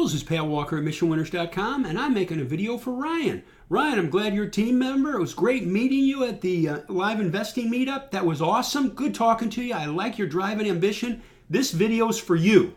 This is Pat Walker at MissionWinners.com, and I'm making a video for Ryan. Ryan, I'm glad you're a team member. It was great meeting you at the live investing meetup. That was awesome. Good talking to you. I like your drive and ambition. This video's for you.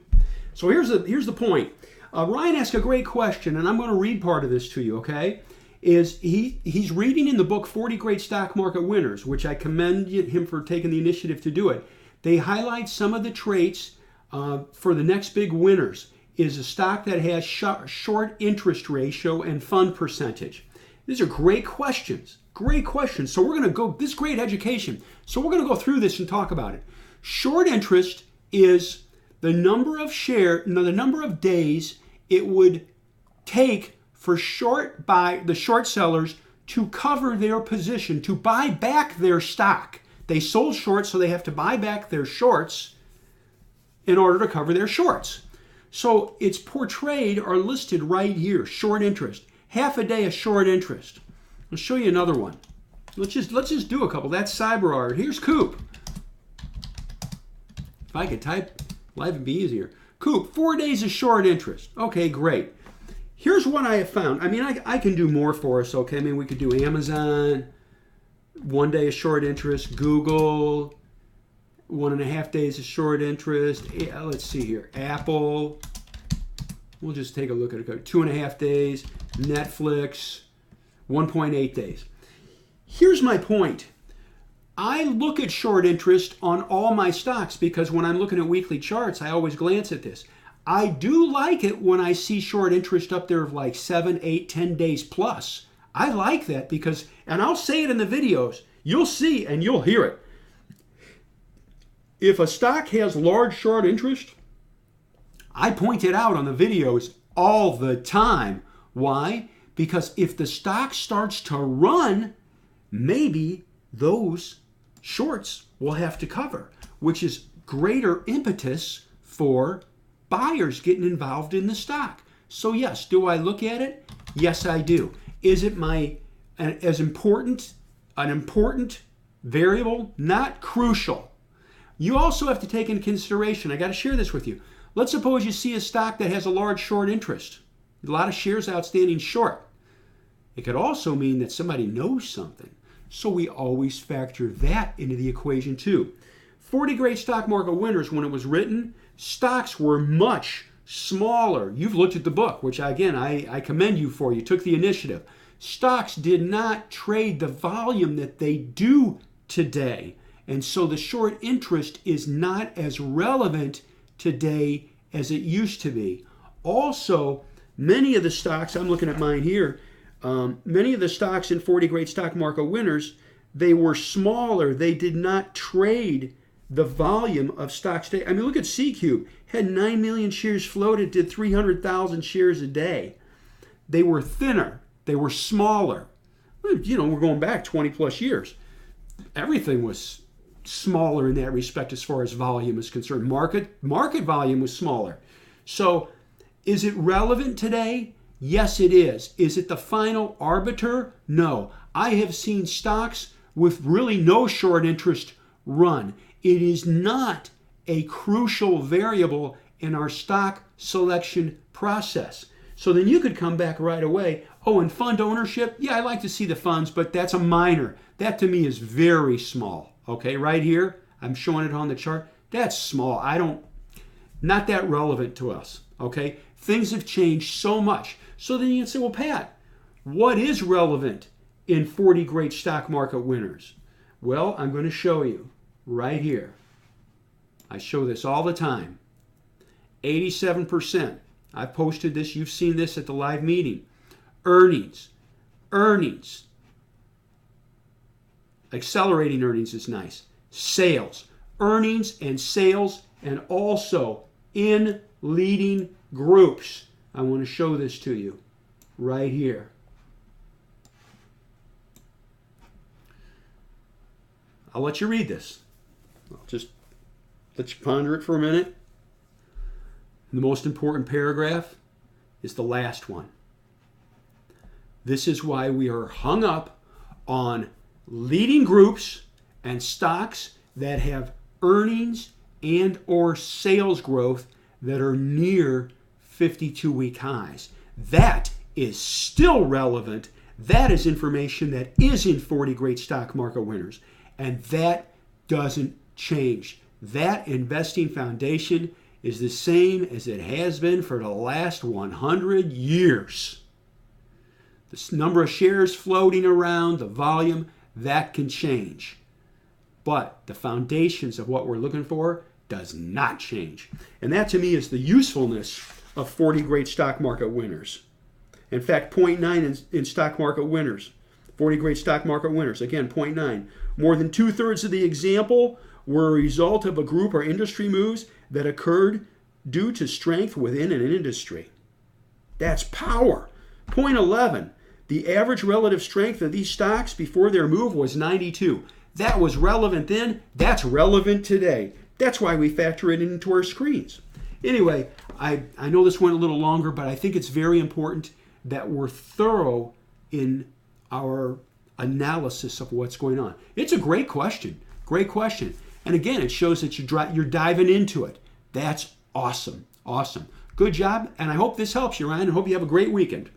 So here's the point. Ryan asked a great question, and I'm going to read part of this to you, okay? He's reading in the book 40 Great Stock Market Winners, which I commend him for taking the initiative to do it. They highlight some of the traits for the next big winners. Is a stock that has short interest ratio and fund percentage. These are great questions. Great questions. So we're going to go, this is great education. So we're going to go through this and talk about it. Short interest is the number of days it would take for the short sellers to cover their position, to buy back their stock. They sold short, so they have to buy back their shorts in order to cover their shorts. So it's portrayed or listed right here, short interest. Half a day of short interest. I'll show you another one. Let's just do a couple. That's CyberArt. Here's Coop. If I could type, life would be easier. Coop, 4 days of short interest. Okay, great. Here's what I have found. I mean, I can do more for us, okay? I mean, we could do Amazon, 1 day of short interest, Google, 1.5 days of short interest. Let's see here. Apple. We'll just take a look at it. 2.5 days. Netflix. 1.8 days. Here's my point. I look at short interest on all my stocks because when I'm looking at weekly charts, I always glance at this. I do like it when I see short interest up there of like 7, 8, 10 days plus. I like that because, and I'll say it in the videos, you'll see and you'll hear it. If a stock has large short interest, I point it out on the videos all the time. Why? Because if the stock starts to run, maybe those shorts will have to cover, which is greater impetus for buyers getting involved in the stock. So yes, do I look at it? Yes, I do. Is it an important variable? Not crucial. You also have to take into consideration, I got to share this with you. Let's suppose you see a stock that has a large short interest, a lot of shares outstanding short. It could also mean that somebody knows something. So we always factor that into the equation too. 40 Great Stock Market Winners, when it was written, stocks were much smaller. You've looked at the book, which again, I commend you for. You took the initiative. Stocks did not trade the volume that they do today. And so the short interest is not as relevant today as it used to be. Also, many of the stocks, I'm looking at mine here, many of the stocks in 40 Great Stock Market Winners, they were smaller. They did not trade the volume of stocks today. I mean, look at C-Cube. Had 9 million shares floated, did 300,000 shares a day. They were thinner. They were smaller. You know, we're going back 20 plus years. Everything was smaller in that respect as far as volume is concerned. Market volume was smaller. So is it relevant today? Yes, it is. Is it the final arbiter? No. I have seen stocks with really no short interest run. It is not a crucial variable in our stock selection process. So then you could come back right away. Oh, and fund ownership? Yeah, I like to see the funds, but that's a minor. That to me is very small. Okay, right here, I'm showing it on the chart. That's small. Not that relevant to us. Okay, things have changed so much. So then you can say, well, Pat, what is relevant in 40 Great Stock Market Winners? Well, I'm going to show you right here. I show this all the time. 87%. I've posted this. You've seen this at the live meeting. Earnings. Accelerating earnings is nice. Sales. Earnings and sales, and also in leading groups. I want to show this to you right here. I'll let you read this. I'll just let you ponder it for a minute. The most important paragraph is the last one. This is why we are hung up on leading groups and stocks that have earnings and or sales growth that are near 52-week highs. That is still relevant. That is information that is in 40 Great Stock Market Winners. And that doesn't change. That investing foundation is the same as it has been for the last 100 years. The number of shares floating around, the volume, that can change. But the foundations of what we're looking for does not change. And that to me is the usefulness of 40 Great Stock Market Winners. In fact, point 9 in stock market winners, 40 Great Stock Market Winners, again, point 9. More than 2/3 of the example were a result of a group or industry moves that occurred due to strength within an industry. That's power. Point 11. The average relative strength of these stocks before their move was 92. That was relevant then. That's relevant today. That's why we factor it into our screens. Anyway, I know this went a little longer, but I think it's very important that we're thorough in our analysis of what's going on. It's a great question. Great question. And again, it shows that you're diving into it. That's awesome. Awesome. Good job. And I hope this helps you, Ryan. I hope you have a great weekend.